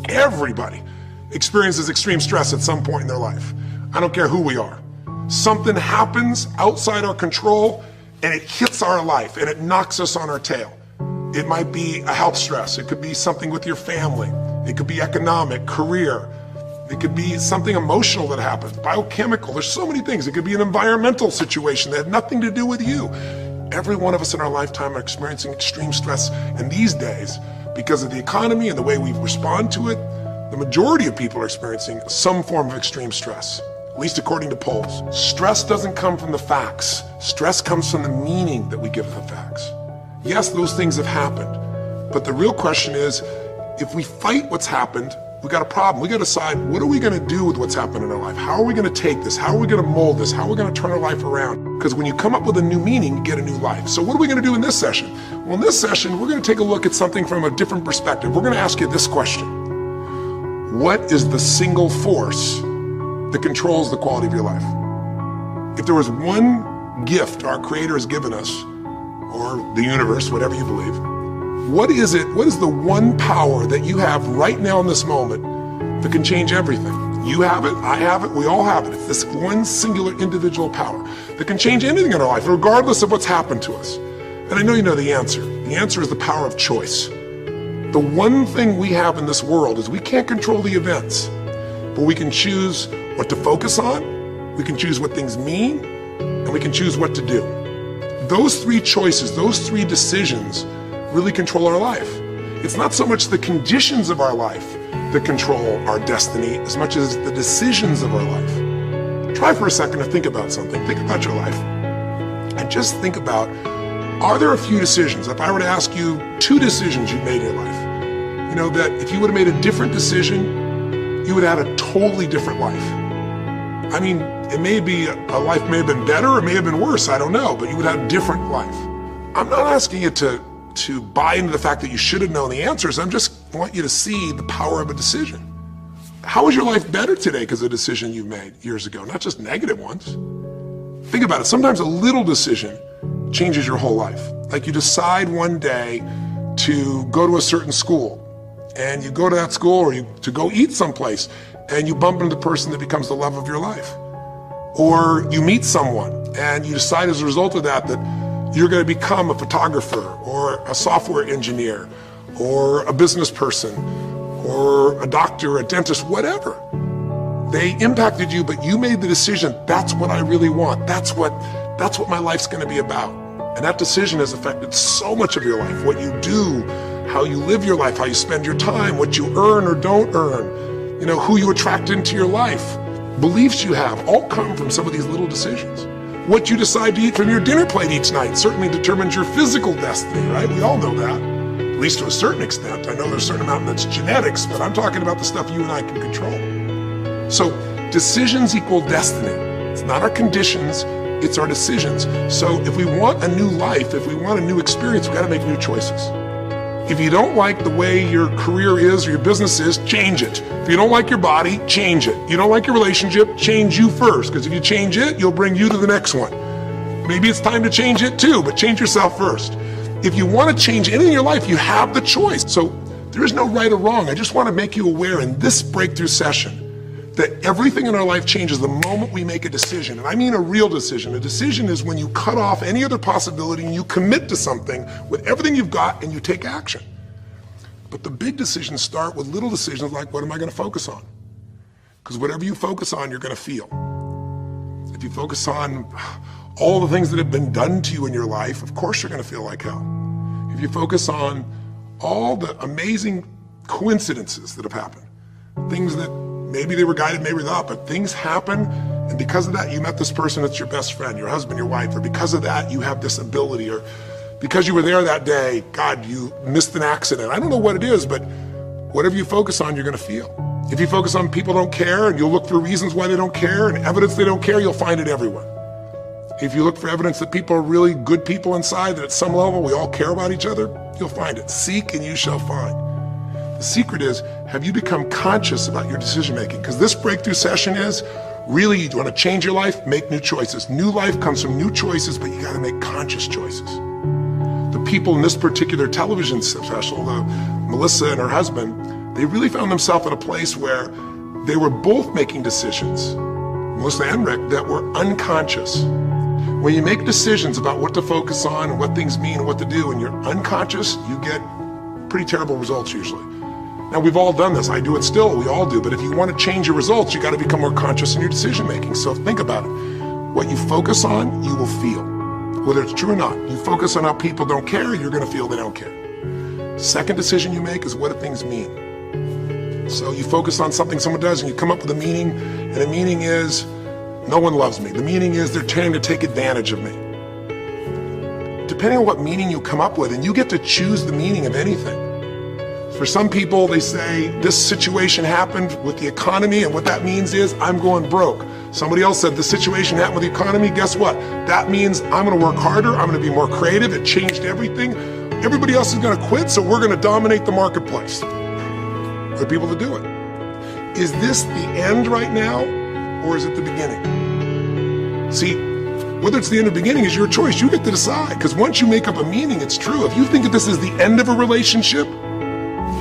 Everybody experiences extreme stress at some point in their life. I don't care who we are. Something happens outside our control and it hits our life and it knocks us on our tail. It might be a health stress. It could be something with your family. It could be economic, career. It could be something emotional that happens, biochemical. There's so many things. It could be an environmental situation that had nothing to do with you. Every one of us in our lifetime are experiencing extreme stress. And these days, because of the economy and the way we respond to it, the majority of people are experiencing some form of extreme stress, at least according to polls. Stress doesn't come from the facts. Stress comes from the meaning that we give the facts. Yes, those things have happened, but the real question is, if we fight what's happened, we got a problem. We got to decide, what are we going to do with what's happened in our life? How are we going to take this? How are we going to mold this? How are we going to turn our life around? Because when you come up with a new meaning, you get a new life. So what are we going to do in this session? Well, in this session, we're going to take a look at something from a different perspective. We're going to ask you this question. What is the single force that controls the quality of your life? If there was one gift our Creator has given us, or the universe, whatever you believe, what is it? What is the one power that you have right now in this moment that can change everything? You have it, I have it, we all have it. It's this one singular individual power that can change anything in our life, regardless of what's happened to us. And I know you know the answer. The answer is the power of choice. The one thing we have in this world is we can't control the events, but we can choose what to focus on, we can choose what things mean, and we can choose what to do. Those three choices, those three decisions really control our life. It's not so much the conditions of our life that control our destiny as much as the decisions of our life. Try for a second to think about something. Think about your life and just think about, are there a few decisions? If I were to ask you 2 decisions you've made in your life, you know, that if you would have made a different decision, you would have had a totally different life. I mean, it may be a life may have been better or may have been worse, I don't know, but you would have a different life. I'm not asking you to buy into the fact that you should have known the answers. I just want you to see the power of a decision. How is your life better today because of a decision you made years ago, not just negative ones? Think about it. Sometimes a little decision changes your whole life. Like you decide one day to go to a certain school, and you go to that school, or to go eat someplace, and you bump into the person that becomes the love of your life. Or you meet someone, and you decide as a result of that you're going to become a photographer or a software engineer or a business person or a doctor, a dentist, whatever. They impacted you, but you made the decision, that's what I really want. That's what my life's going to be about. And that decision has affected so much of your life, what you do, how you live your life, how you spend your time, what you earn or don't earn, you know, who you attract into your life. Beliefs you have all come from some of these little decisions. What you decide to eat from your dinner plate each night certainly determines your physical destiny, right? We all know that, at least to a certain extent. I know there's a certain amount that's genetics, but I'm talking about the stuff you and I can control. So decisions equal destiny. It's not our conditions, it's our decisions. So if we want a new life, if we want a new experience, we've got to make new choices. If you don't like the way your career is or your business is, change it. If you don't like your body, change it. You don't like your relationship, change you first, because if you change it, you'll bring you to the next one. Maybe it's time to change it too, but change yourself first. If you want to change anything in your life, you have the choice. So there is no right or wrong. I just want to make you aware in this breakthrough session that everything in our life changes the moment we make a decision. And I mean a real decision. A decision is when you cut off any other possibility and you commit to something with everything you've got and you take action. But the big decisions start with little decisions like, what am I going to focus on? Because whatever you focus on, you're going to feel. If you focus on all the things that have been done to you in your life, of course you're going to feel like hell. If you focus on all the amazing coincidences that have happened, things that maybe they were guided, maybe not, but things happen, and because of that, you met this person that's your best friend, your husband, your wife, or because of that, you have this ability, or because you were there that day, God, you missed an accident. I don't know what it is, but whatever you focus on, you're going to feel. If you focus on people don't care, and you'll look for reasons why they don't care, and evidence they don't care, you'll find it everywhere. If you look for evidence that people are really good people inside, that at some level we all care about each other, you'll find it. Seek and you shall find. The secret is, have you become conscious about your decision-making? Because this breakthrough session is, really, you want to change your life, make new choices. New life comes from new choices, but you got to make conscious choices. The people in this particular television special, Melissa and her husband, they really found themselves at a place where they were both making decisions, Melissa and Rick, that were unconscious. When you make decisions about what to focus on and what things mean and what to do, and you're unconscious, you get pretty terrible results usually. Now, we've all done this. I do it still. We all do. But if you want to change your results, you got to become more conscious in your decision making. So think about it. What you focus on, you will feel. Whether it's true or not. You focus on how people don't care, you're going to feel they don't care. Second decision you make is what do things mean. So you focus on something someone does and you come up with a meaning, and the meaning is no one loves me. The meaning is they're trying to take advantage of me. Depending on what meaning you come up with, and you get to choose the meaning of anything. For some people, they say this situation happened with the economy, and what that means is I'm going broke. Somebody else said the situation happened with the economy. Guess what? That means I'm going to work harder. I'm going to be more creative. It changed everything. Everybody else is going to quit, so we're going to dominate the marketplace. There are people that do it. Is this the end right now, or is it the beginning? See, whether it's the end or beginning is your choice. You get to decide, because once you make up a meaning, it's true. If you think that this is the end of a relationship,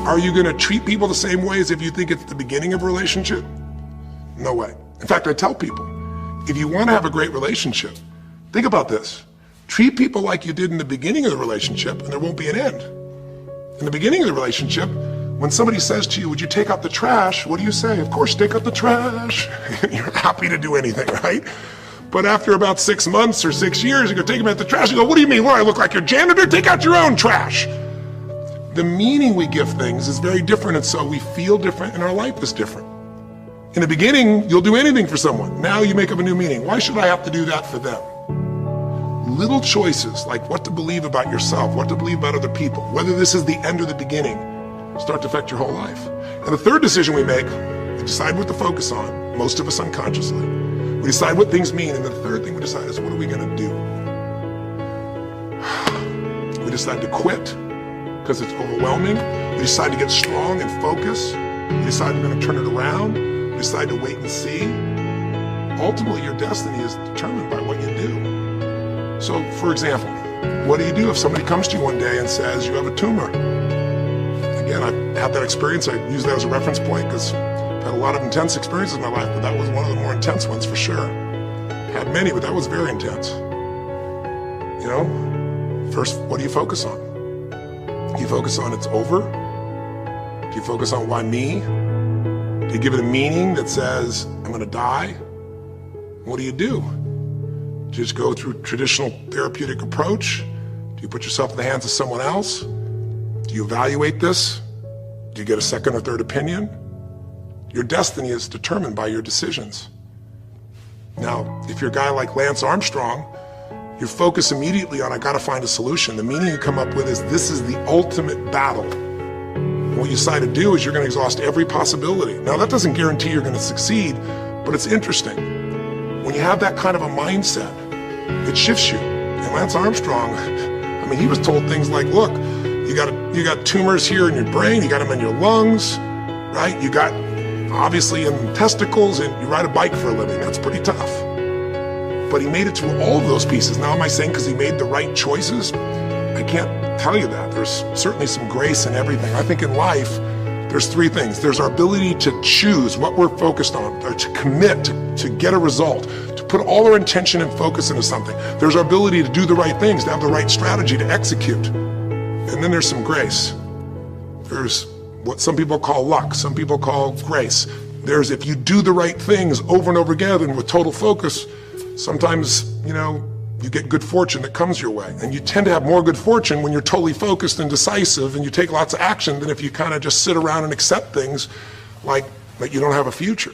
are you going to treat people the same way as if you think it's the beginning of a relationship? No way. In fact, I tell people, if you want to have a great relationship, think about this. Treat people like you did in the beginning of the relationship, and there won't be an end. In the beginning of the relationship, when somebody says to you, would you take out the trash? What do you say? Of course, take out the trash. You're happy to do anything, right? But after about 6 months or 6 years, you go take them out the trash. You go, what do you mean? What, I look like your janitor? Take out your own trash. The meaning we give things is very different, and so we feel different, and our life is different. In the beginning, you'll do anything for someone. Now you make up a new meaning. Why should I have to do that for them? Little choices, like what to believe about yourself, what to believe about other people, whether this is the end or the beginning, start to affect your whole life. And the third decision we make, we decide what to focus on, most of us unconsciously. We decide what things mean, and the third thing we decide is what are we going to do? We decide to quit because it's overwhelming. We decide to get strong and focus. We decide we're going to turn it around. We decide to wait and see. Ultimately, your destiny is determined by what you do. So, for example, what do you do if somebody comes to you one day and says you have a tumor? Again, I've had that experience. I use that as a reference point because I've had a lot of intense experiences in my life, but that was one of the more intense ones for sure. Had many, but that was very intense. You know, first, what do you focus on? Do you focus on it's over? Do you focus on why me? Do you give it a meaning that says, I'm going to die? What do? Do you just go through traditional therapeutic approach? Do you put yourself in the hands of someone else? Do you evaluate this? Do you get a second or third opinion? Your destiny is determined by your decisions. Now, if you're a guy like Lance Armstrong, you focus immediately on, I gotta find a solution. The meaning you come up with is, this is the ultimate battle. And what you decide to do is you're gonna exhaust every possibility. Now, that doesn't guarantee you're gonna succeed, but it's interesting. When you have that kind of a mindset, it shifts you. And Lance Armstrong, I mean, he was told things like, look, you got tumors here in your brain, you got them in your lungs, right? You got, obviously, in testicles, and you ride a bike for a living. That's pretty tough. But he made it through all of those pieces. Now, am I saying because he made the right choices? I can't tell you that. There's certainly some grace in everything. I think in life, there's three things. There's our ability to choose what we're focused on, or to commit, to get a result, to put all our intention and focus into something. There's our ability to do the right things, to have the right strategy to execute. And then there's some grace. There's what some people call luck, some people call grace. There's if you do the right things over and over again and with total focus, sometimes, you know, you get good fortune that comes your way. And you tend to have more good fortune when you're totally focused and decisive and you take lots of action than if you kind of just sit around and accept things like that you don't have a future.